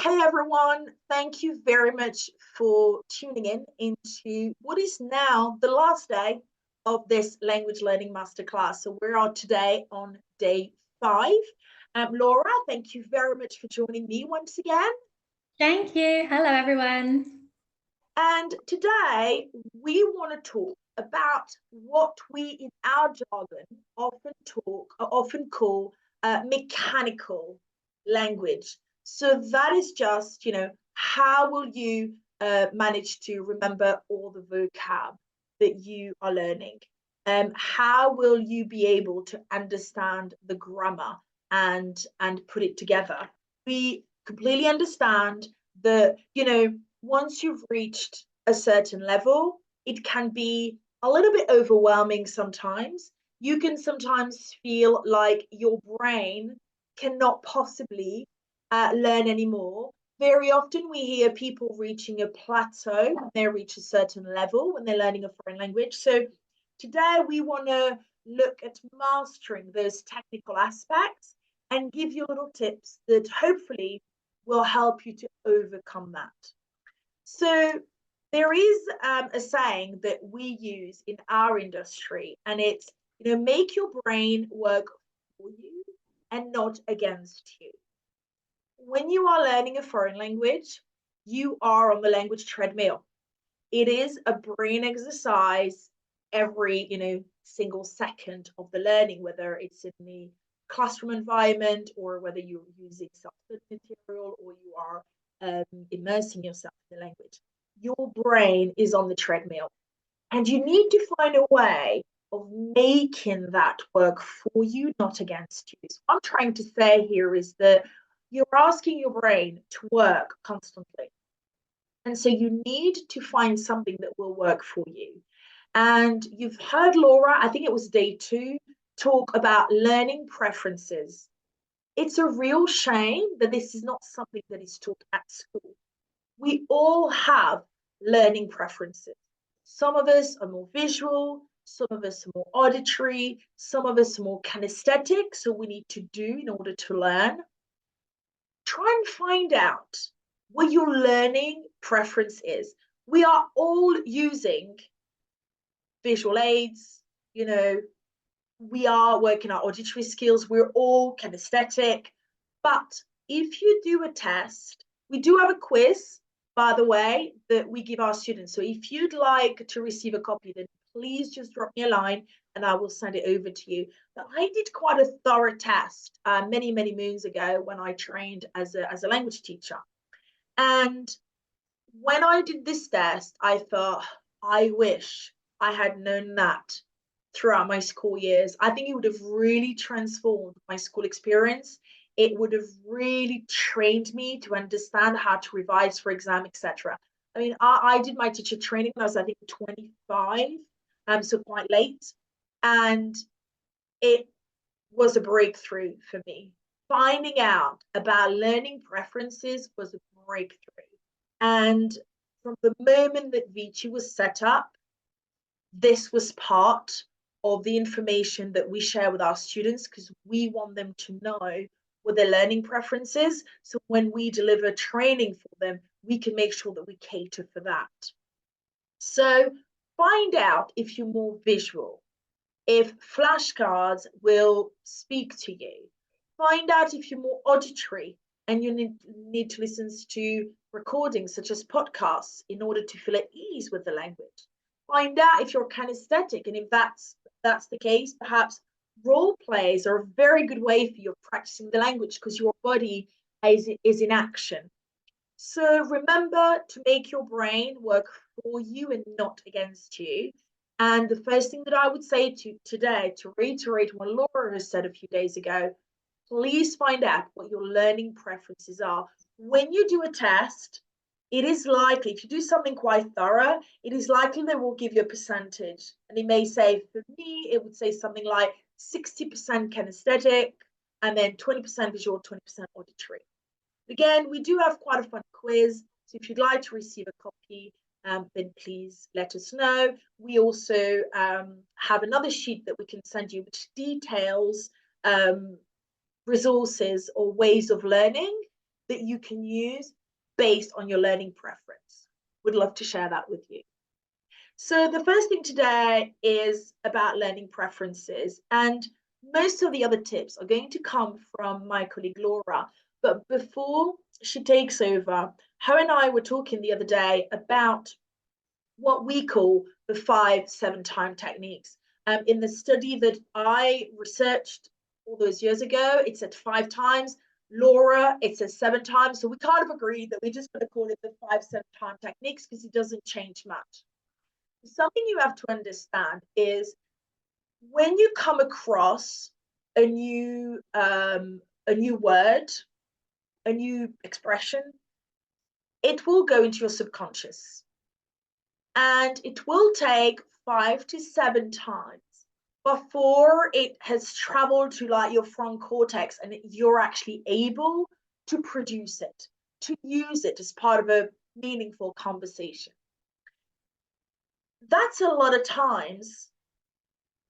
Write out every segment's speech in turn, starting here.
Hey everyone, thank you very much for tuning in into what is now the last day of this language learning masterclass. So we are today on day 5. Laura, thank you very much for joining me once again. Thank you. Hello, everyone. And today we want to talk about what we in our jargon often call mechanical language. So that is just, how will you manage to remember all the vocab that you are learning? How will you be able to understand the grammar and put it together? We completely understand that, once you've reached a certain level, it can be a little bit overwhelming sometimes. You can sometimes feel like your brain cannot possibly learn anymore. Very often we hear people reaching a plateau when they reach a certain level when they're learning a foreign language. So today we want to look at mastering those technical aspects and give you little tips that hopefully will help you to overcome that. So there is a saying that we use in our industry, and it's, make your brain work for you and not against you. When you are learning a foreign language, you are on the language treadmill. It is a brain exercise every, single second of the learning, whether it's in the classroom environment or whether you're using self-study material or you are immersing yourself in the language. Your brain is on the treadmill, and you need to find a way of making that work for you, not against you. So what I'm trying to say here is that you're asking your brain to work constantly. And so you need to find something that will work for you. And you've heard Laura, I think it was day 2, talk about learning preferences. It's a real shame that this is not something that is taught at school. We all have learning preferences. Some of us are more visual, some of us are more auditory, some of us are more kinesthetic, so we need to do in order to learn. Try and find out what your learning preference is. We are all using visual aids, we are working our auditory skills, we're all kinesthetic. But if you do a test, we do have a quiz, by the way, that we give our students. So if you'd like to receive a copy, then please just drop me a line and I will send it over to you. But I did quite a thorough test many, many moons ago when I trained as a language teacher. And when I did this test, I thought, I wish I had known that throughout my school years. I think it would have really transformed my school experience. It would have really trained me to understand how to revise for exam, etc. I mean, I did my teacher training when I was, I think, 25, so quite late. And it was a breakthrough for me. Finding out about learning preferences was a breakthrough. And from the moment that Vici was set up, this was part of the information that we share with our students because we want them to know what their learning preferences. So when we deliver training for them, we can make sure that we cater for that. So find out if you're more visual, if flashcards will speak to you. Find out if you're more auditory and you need to listen to recordings such as podcasts in order to feel at ease with the language. Find out if you're kinesthetic, and if that's the case, perhaps role plays are a very good way for you practicing the language because your body is in action. So remember to make your brain work for you and not against you. And the first thing that I would say to today, to reiterate what Laura has said a few days ago, please find out what your learning preferences are. When you do a test, it is likely, if you do something quite thorough, it is likely they will give you a percentage. And it may say, for me, it would say something like 60% kinesthetic, and then 20% visual, 20% auditory. Again, we do have quite a fun quiz. So if you'd like to receive a copy, then please let us know. We also have another sheet that we can send you, which details resources or ways of learning that you can use based on your learning preference. Would love to share that with you. So the first thing today is about learning preferences, and most of the other tips are going to come from my colleague Laura. But before she takes over, her and I were talking the other day about what we call the 5-7 time techniques. In the study that I researched all those years ago, it said 5 times. Laura, it says 7 times. So we kind of agreed that we're just going to call it the 5-7 time techniques because it doesn't change much. Something you have to understand is when you come across a new word, a new expression, it will go into your subconscious, and it will take 5 to 7 times before it has traveled to like your front cortex and you're actually able to produce it, to use it as part of a meaningful conversation. That's a lot of times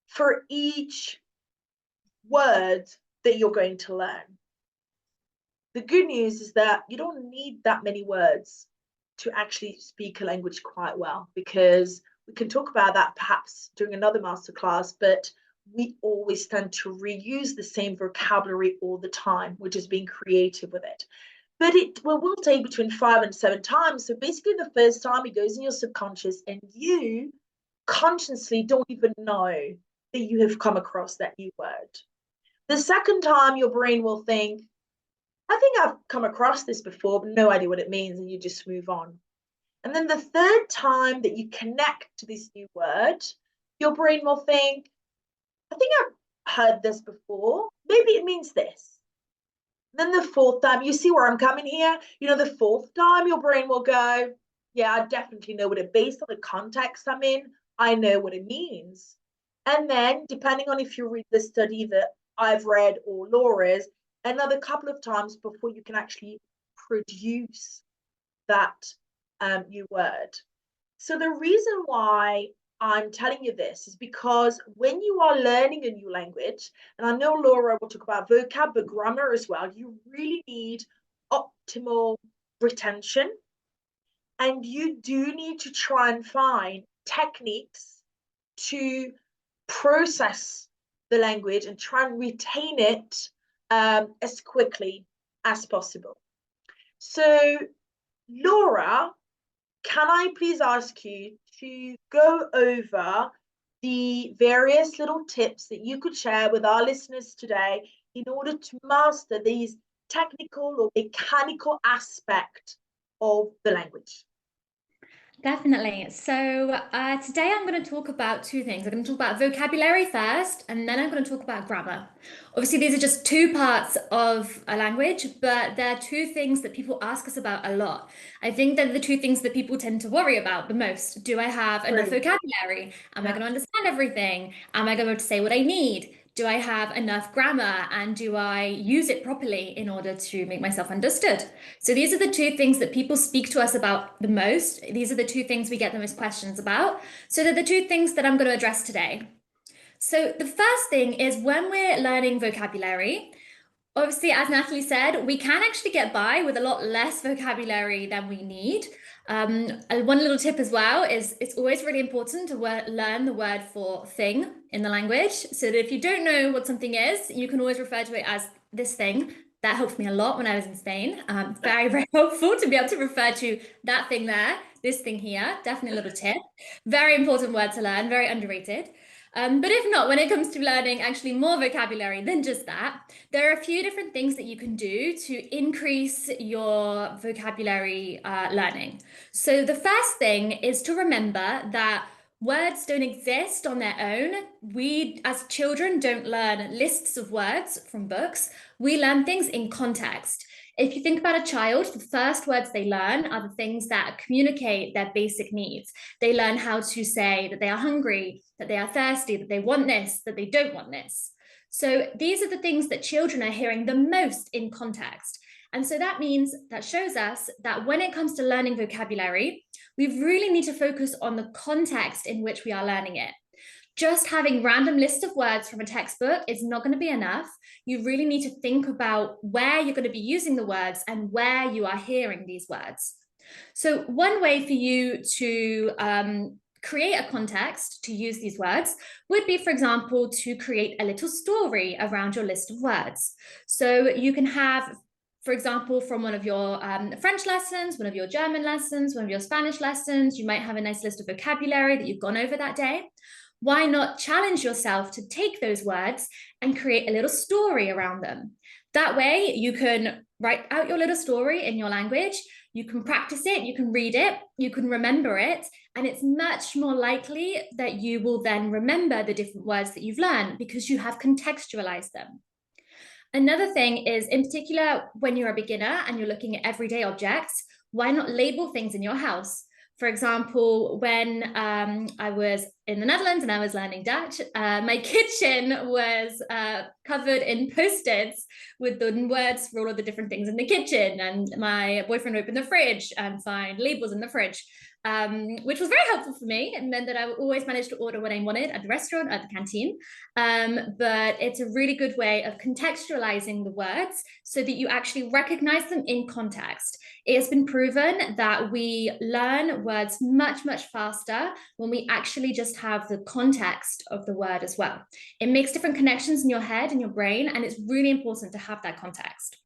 for each word that you're going to learn. The good news is that you don't need that many words to actually speak a language quite well, because we can talk about that perhaps during another masterclass, but we always tend to reuse the same vocabulary all the time. We're just being creative with it. But it will take between 5 and 7 times. So basically the first time it goes in your subconscious and you consciously don't even know that you have come across that new word. The second time your brain will think, I think I've come across this before, but no idea what it means, and you just move on. And then the third time that you connect to this new word, your brain will think, I think I've heard this before, maybe it means this. Then the fourth time, you see where I'm coming here? The fourth time your brain will go, yeah, I definitely know what it, based on the context I'm in, I know what it means. And then depending on if you read the study that I've read or Laura's, another couple of times before you can actually produce that new word. So the reason why I'm telling you this is because when you are learning a new language, and I know Laura will talk about vocab, but grammar as well, you really need optimal retention. And you do need to try and find techniques to process the language and try and retain it as quickly as possible. So, Laura, can I please ask you to go over the various little tips that you could share with our listeners today in order to master these technical or mechanical aspects of the language? Definitely. So today I'm going to talk about two things. I'm going to talk about vocabulary first, and then I'm going to talk about grammar. Obviously, these are just two parts of a language, but they're two things that people ask us about a lot. I think they're the two things that people tend to worry about the most. Do I have enough vocabulary? Am I going to understand everything? Am I going to say what I need? Do I have enough grammar, and do I use it properly in order to make myself understood? So these are the two things that people speak to us about the most. These are the two things we get the most questions about. So they're the two things that I'm going to address today. So the first thing is when we're learning vocabulary, obviously, as Natalie said, we can actually get by with a lot less vocabulary than we need. One little tip as well is it's always really important to learn the word for thing in the language, so that if you don't know what something is, you can always refer to it as this thing. That helped me a lot when I was in Spain. Very, very helpful to be able to refer to that thing there, this thing here. Definitely a little tip. Very important word to learn, very underrated. But if not, when it comes to learning actually more vocabulary than just that, there are a few different things that you can do to increase your vocabulary learning. So the first thing is to remember that words don't exist on their own. We, as children, don't learn lists of words from books. We learn things in context. If you think about a child, the first words they learn are the things that communicate their basic needs. They learn how to say that they are hungry, that they are thirsty, that they want this, that they don't want this. So these are the things that children are hearing the most in context. And so that shows us that when it comes to learning vocabulary, we really need to focus on the context in which we are learning it. Just having random list of words from a textbook is not going to be enough. You really need to think about where you're going to be using the words and where you are hearing these words. So one way for you to create a context to use these words would be, for example, to create a little story around your list of words. So you can have, for example, from one of your French lessons, one of your German lessons, one of your Spanish lessons, you might have a nice list of vocabulary that you've gone over that day. Why not challenge yourself to take those words and create a little story around them? That way you can write out your little story in your language, you can practice it, you can read it, you can remember it, and it's much more likely that you will then remember the different words that you've learned because you have contextualized them. Another thing is, in particular, when you're a beginner and you're looking at everyday objects, why not label things in your house? For example, when I was in the Netherlands and I was learning Dutch, my kitchen was covered in Post-its with the words for all of the different things in the kitchen. And my boyfriend opened the fridge and signed labels in the fridge, which was very helpful for me. It meant that I would always manage to order what I wanted at the restaurant or at the canteen. But it's a really good way of contextualizing the words so that you actually recognize them in context. It has been proven that we learn words much, much faster when we actually just have the context of the word as well. It makes different connections in your head and your brain, and it's really important to have that context.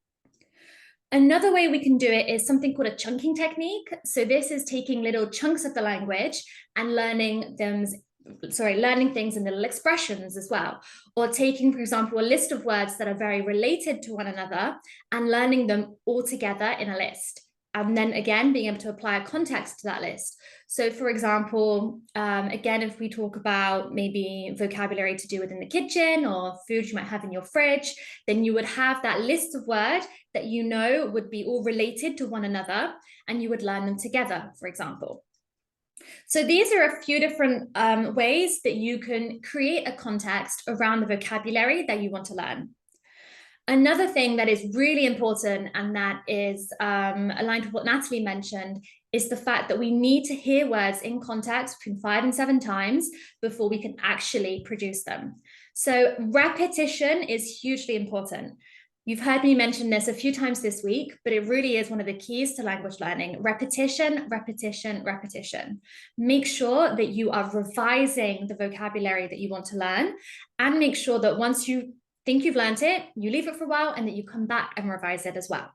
Another way we can do it is something called a chunking technique. So this is taking little chunks of the language and learning things in little expressions as well. Or taking, for example, a list of words that are very related to one another and learning them all together in a list. And then again, being able to apply a context to that list. So for example, again, if we talk about maybe vocabulary to do within the kitchen or food you might have in your fridge, then you would have that list of words that you know would be all related to one another, and you would learn them together, for example. So these are a few different ways that you can create a context around the vocabulary that you want to learn. Another thing that is really important, and that is aligned with what Natalie mentioned, is the fact that we need to hear words in context between 5 and 7 times before we can actually produce them. So repetition is hugely important. You've heard me mention this a few times this week, but it really is one of the keys to language learning. Repetition, repetition, repetition. Make sure that you are revising the vocabulary that you want to learn, and make sure that once you think you've learned it, you leave it for a while, and that you come back and revise it as well.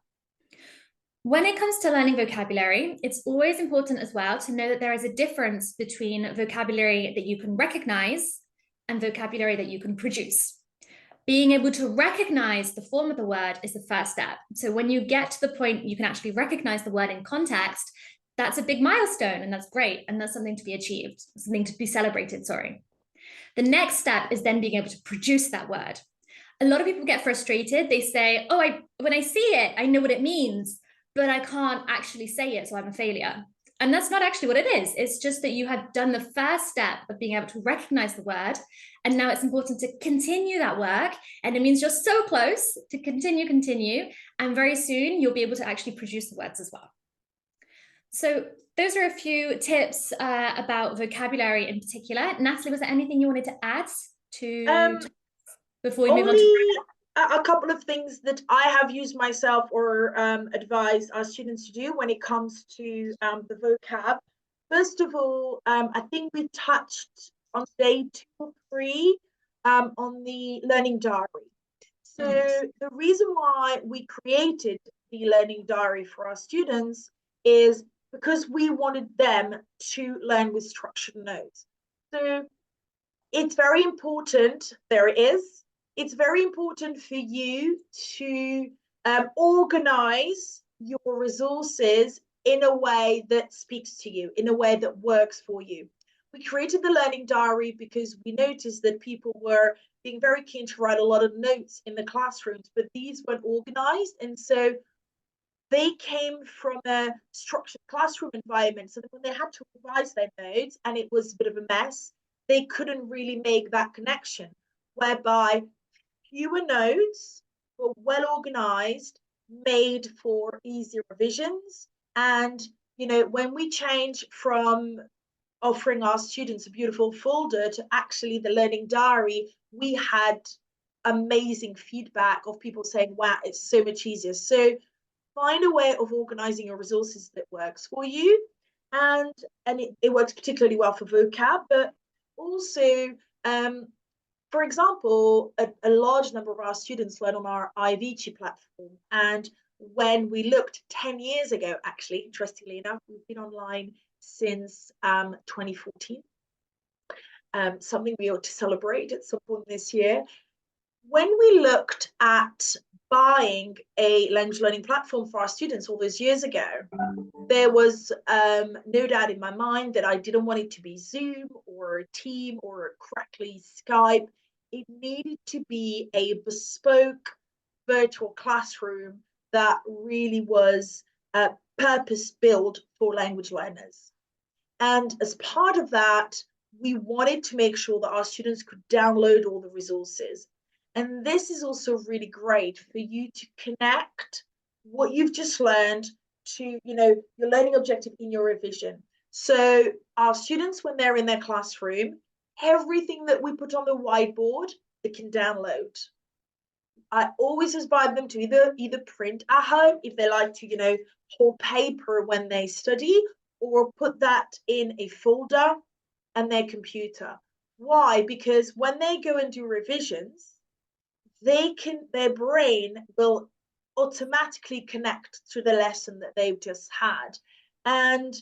When it comes to learning vocabulary, it's always important as well to know that there is a difference between vocabulary that you can recognize and vocabulary that you can produce. Being able to recognize the form of the word is the first step. So when you get to the point you can actually recognize the word in context, that's a big milestone, and that's great, and that's something to be achieved, something to be celebrated, sorry. The next step is then being able to produce that word. A lot of people get frustrated. They say, oh, when I see it, I know what it means, but I can't actually say it, so I'm a failure. And that's not actually what it is. It's just that you have done the first step of being able to recognize the word. And now it's important to continue that work. And it means you're so close to continue. And very soon you'll be able to actually produce the words as well. So those are a few tips about vocabulary in particular. Natalie, was there anything you wanted to add to before we move on to a couple of things that I have used myself or advise our students to do when it comes to the vocab. First of all, I think we touched on day 2 or 3 on the learning diary. So the reason why we created the learning diary for our students is because we wanted them to learn with structured notes. So it's very important, it's very important for you to organize your resources in a way that speaks to you, in a way that works for you. We created the learning diary because we noticed that people were being very keen to write a lot of notes in the classrooms, but these weren't organized. And so they came from a structured classroom environment. So that when they had to revise their notes and it was a bit of a mess, they couldn't really make that connection, whereby fewer notes, but well organized, made for easier revisions. And, you know, when we change from offering our students a beautiful folder to actually the learning diary, we had amazing feedback of people saying, wow, it's so much easier. So find a way of organizing your resources that works for you. And it works particularly well for vocab, but also, for example, a large number of our students learn on our iVici platform. And when we looked 10 years ago, actually, interestingly enough, we've been online since 2014, something we ought to celebrate at some point this year. When we looked at buying a language learning platform for our students all those years ago, there was no doubt in my mind that I didn't want it to be Zoom or a Team or a crackly Skype. It needed to be a bespoke virtual classroom that really was purpose built for language learners. And as part of that, we wanted to make sure that our students could download all the resources. And this is also really great for you to connect what you've just learned to, your learning objective in your revision. So our students, when they're in their classroom, everything that we put on the whiteboard, they can download. I always advise them to either print at home if they like to, hold paper when they study, or put that in a folder and their computer. Why? Because when they go and do revisions, their brain will automatically connect to the lesson that they've just had. And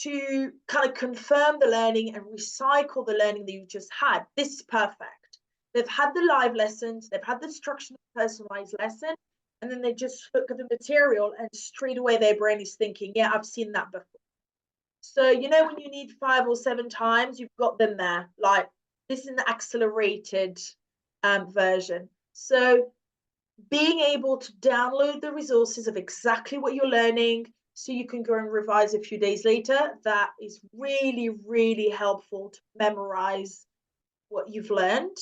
to kind of confirm the learning and recycle the learning that you've just had, this is perfect. They've had the live lessons, they've had the structured personalized lesson, and then they just look at the material and straight away their brain is thinking, yeah, I've seen that before. So, when you need 5 or 7 times, you've got them there. Like, this is an accelerated version. So being able to download the resources of exactly what you're learning so you can go and revise a few days later, that is really, really helpful to memorize what you've learned.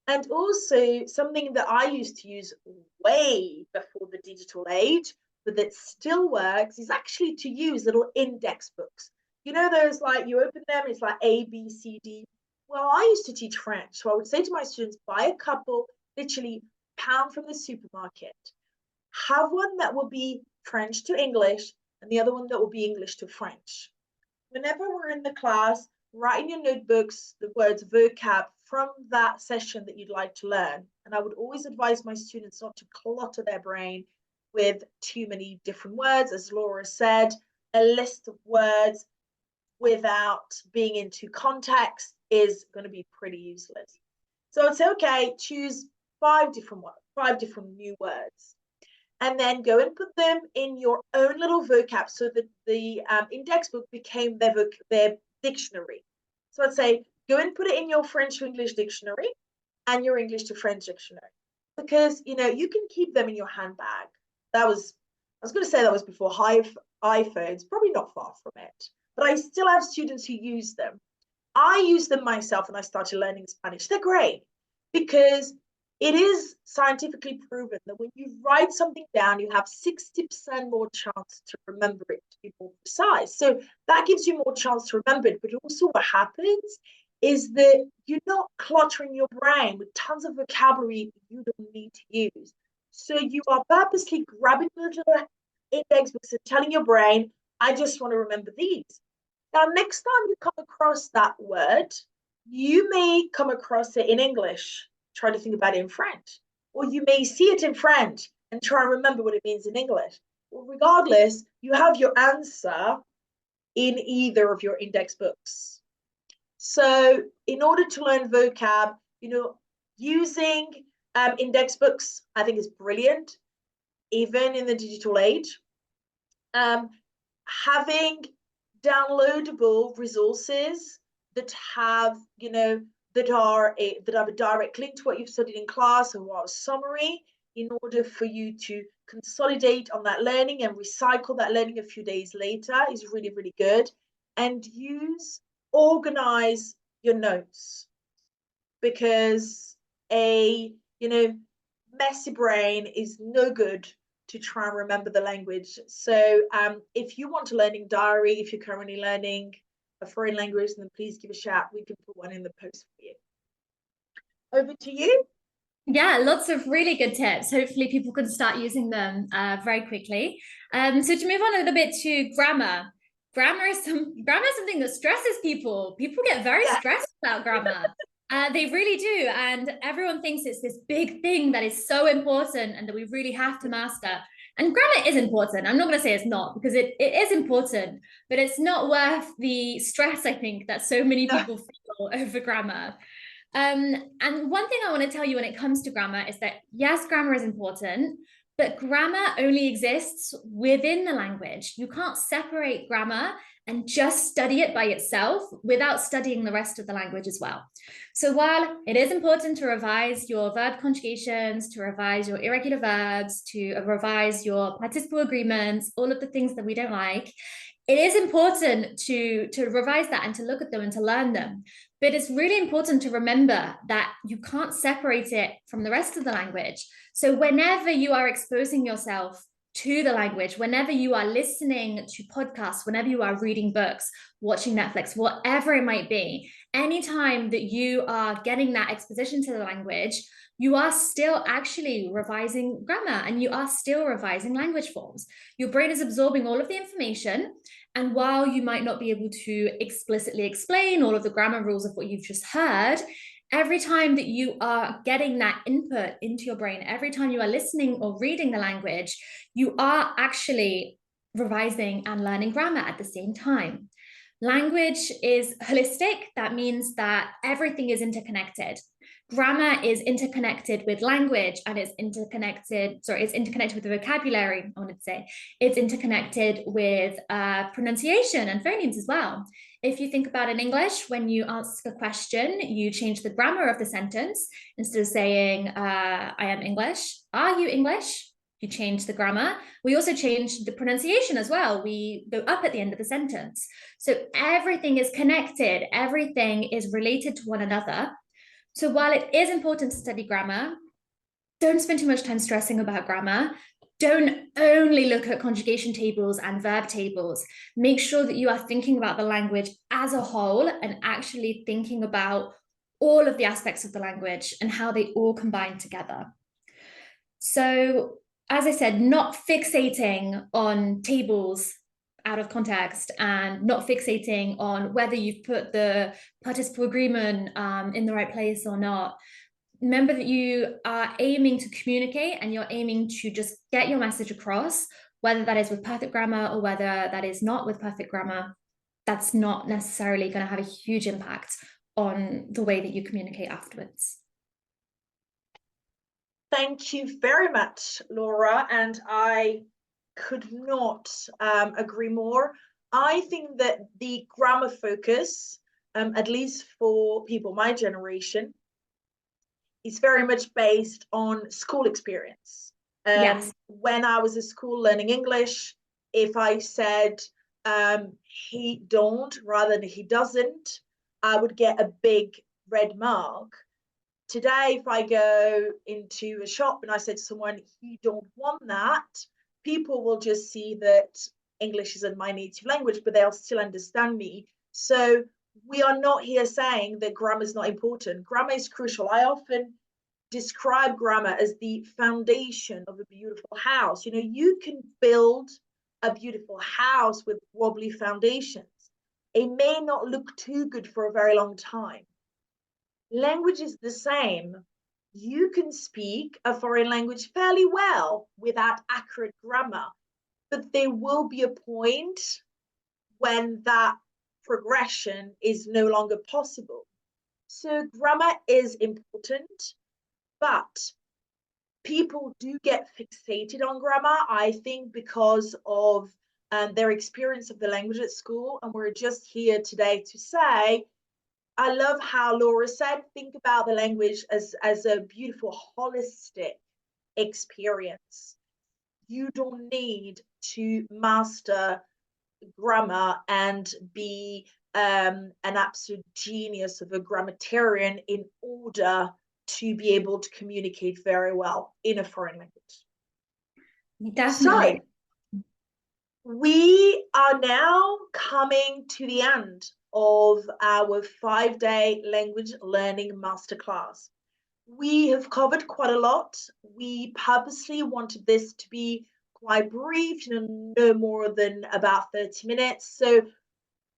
And also something that I used to use way before the digital age, but that still works, is actually to use little index books. Those, like, you open them, it's like A, B, C, D. Well, I used to teach French, so I would say to my students, buy a couple, literally pound from the supermarket. Have one that will be French to English and the other one that will be English to French. Whenever we're in the class, write in your notebooks the words vocab from that session that you'd like to learn. And I would always advise my students not to clutter their brain with too many different words. As Laura said, a list of words without being into context is going to be pretty useless. So it's okay, choose 5 different words, 5 different new words, and then go and put them in your own little vocab so that the index book became their dictionary. So I'd say, go and put it in your French to English dictionary and your English to French dictionary, because, you can keep them in your handbag. I was going to say that was before iPhones, probably not far from it, but I still have students who use them. I use them myself when I started learning Spanish. They're great because it is scientifically proven that when you write something down, you have 60% more chance to remember it, to be more precise. So that gives you more chance to remember it. But also what happens is that you're not cluttering your brain with tons of vocabulary you don't need to use. So you are purposely grabbing the little index books and telling your brain, I just want to remember these. Now, next time you come across that word, you may come across it in English, try to think about it in French, or you may see it in French and try and remember what it means in English. Well, regardless, you have your answer in either of your index books. So in order to learn vocab, using index books, I think is brilliant, even in the digital age. Having downloadable resources that have, that have a direct link to what you've studied in class or a summary, in order for you to consolidate on that learning and recycle that learning a few days later, is really, really good. And organize your notes, because a messy brain is no good to try and remember the language. So if you want a learning diary, if you're currently learning a foreign language, then please give a shout. We can put one in the post for you. Over to you. Yeah, lots of really good tips. Hopefully people can start using them very quickly. So to move on a little bit to grammar. Grammar is something that stresses people. People get very stressed about grammar. They really do. And everyone thinks it's this big thing that is so important and that we really have to master. And grammar is important. I'm not going to say it's not, because it is important, but it's not worth the stress, I think, that so many people feel over grammar. And one thing I want to tell you when it comes to grammar is that, yes, grammar is important, but grammar only exists within the language. You can't separate grammar and just study it by itself without studying the rest of the language as well. So while it is important to revise your verb conjugations, to revise your irregular verbs, to revise your participle agreements, all of the things that we don't like, it is important to revise that and to look at them and to learn them. But it's really important to remember that you can't separate it from the rest of the language. So whenever you are exposing yourself to the language, whenever you are listening to podcasts, whenever you are reading books, watching Netflix, whatever it might be, anytime that you are getting that exposition to the language, you are still actually revising grammar and you are still revising language forms. Your brain is absorbing all of the information. And while you might not be able to explicitly explain all of the grammar rules of what you've just heard, every time that you are getting that input into your brain, every time you are listening or reading the language, you are actually revising and learning grammar at the same time. Language is holistic. That means that everything is interconnected. Grammar is interconnected with language, and it's interconnected with the vocabulary, I wanted to say. It's interconnected with pronunciation and phonemes as well. If you think about in English, when you ask a question, you change the grammar of the sentence. Instead of saying, I am English, are you English? You change the grammar. We also change the pronunciation as well. We go up at the end of the sentence. So everything is connected. Everything is related to one another. So while it is important to study grammar, don't spend too much time stressing about grammar. Don't only look at conjugation tables and verb tables. Make sure that you are thinking about the language as a whole and actually thinking about all of the aspects of the language and how they all combine together. So, as I said, not fixating on tables out of context and not fixating on whether you've put the participle agreement in the right place or not. Remember that you are aiming to communicate and you're aiming to just get your message across, whether that is with perfect grammar or whether that is not with perfect grammar. That's not necessarily going to have a huge impact on the way that you communicate afterwards. Thank you very much, Laura, and I could not agree more. I think that the grammar focus, at least for people my generation, is very much based on school experience. Yes. When I was at school learning English, if I said he don't rather than he doesn't, I would get a big red mark. Today, if I go into a shop and I say to someone, he don't want that, people will just see that English isn't my native language, but they'll still understand me. So we are not here saying that grammar is not important. Grammar is crucial. I often describe grammar as the foundation of a beautiful house. You know, you can build a beautiful house with wobbly foundations. It may not look too good for a very long time. Language is the same. You can speak a foreign language fairly well without accurate grammar, but there will be a point when that progression is no longer possible. So grammar is important, but people do get fixated on grammar, I think, because of their experience of the language at school. And we're just here today to say, I love how Laura said, think about the language as a beautiful, holistic experience. You don't need to master grammar and be an absolute genius of a grammarian in order to be able to communicate very well in a foreign language. Definitely. So we are now coming to the end of our 5-day language learning masterclass. We have covered quite a lot. We purposely wanted this to be quite brief, no more than about 30 minutes. So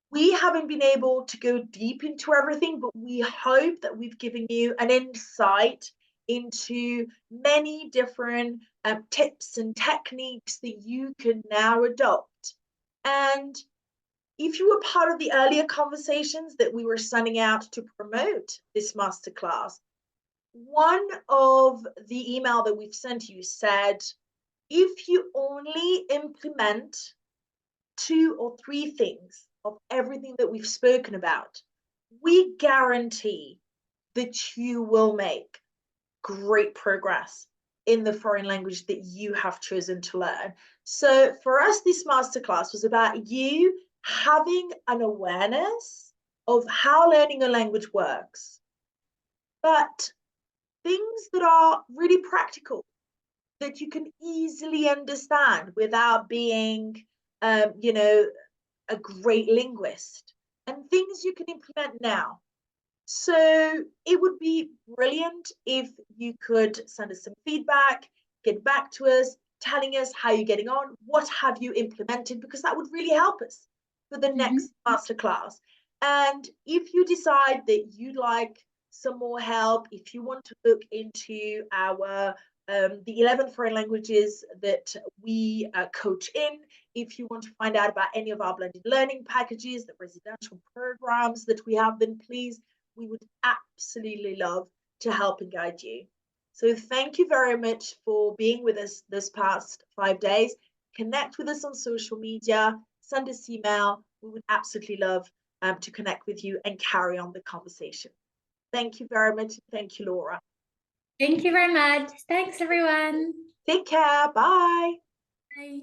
we haven't been able to go deep into everything, but we hope that we've given you an insight into many different tips and techniques that you can now adopt. And if you were part of the earlier conversations that we were sending out to promote this masterclass, one of the email that we've sent you said, if you only implement 2 or 3 things of everything that we've spoken about, we guarantee that you will make great progress in the foreign language that you have chosen to learn. So for us, this masterclass was about you having an awareness of how learning a language works, but things that are really practical, that you can easily understand without being, a great linguist, and things you can implement now. So it would be brilliant if you could send us some feedback, get back to us, telling us how you're getting on, what have you implemented, because that would really help us for the next masterclass. And if you decide that you'd like some more help, if you want to look into our the 11 foreign languages that we coach in, if you want to find out about any of our blended learning packages, the residential programs that we have, then please, we would absolutely love to help and guide you. So thank you very much for being with us this past 5 days. Connect with us on social media, send us email. We would absolutely love to connect with you and carry on the conversation. Thank you very much. Thank you, Laura. Thank you very much. Thanks, everyone. Take care. Bye. Bye.